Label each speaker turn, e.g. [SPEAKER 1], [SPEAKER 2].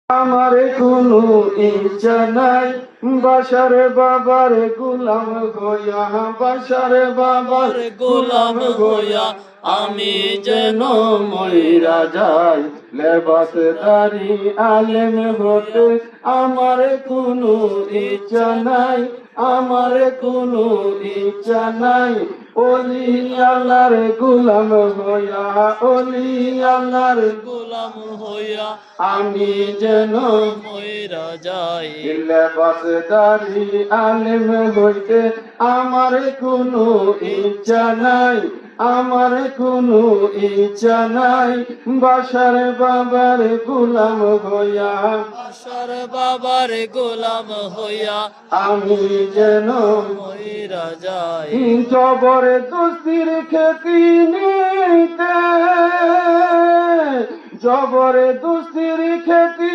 [SPEAKER 1] আমার কোনো ইচ্ছা নাই বাসার বাবার গোলাম হইয়া, বাসার বাবার গোলাম হইয়া আমি যেন মইরা যাই। লেবাসদারি আলেম হতে আমার কোনো ইচ্ছা নাই, আমার কোনো ইচ্ছা নাই। ওলি আল্লাহর গোলাম হইয়া, ওলি আল্লাহর গোলাম হইয়া আমি যেন মইরা যাই। লেবাসদারি আলেম হইতে আমার কোনো ইচ্ছা নাই, আমার কোনো ইচ্ছা নাই। বাসার বাবার গোলাম হইয়া, বাসার বাবার গোলাম হইয়া আমি যেন মইরা যাই। জবরদস্তির খ্যাতি নিতে, জবরদস্তির খ্যাতি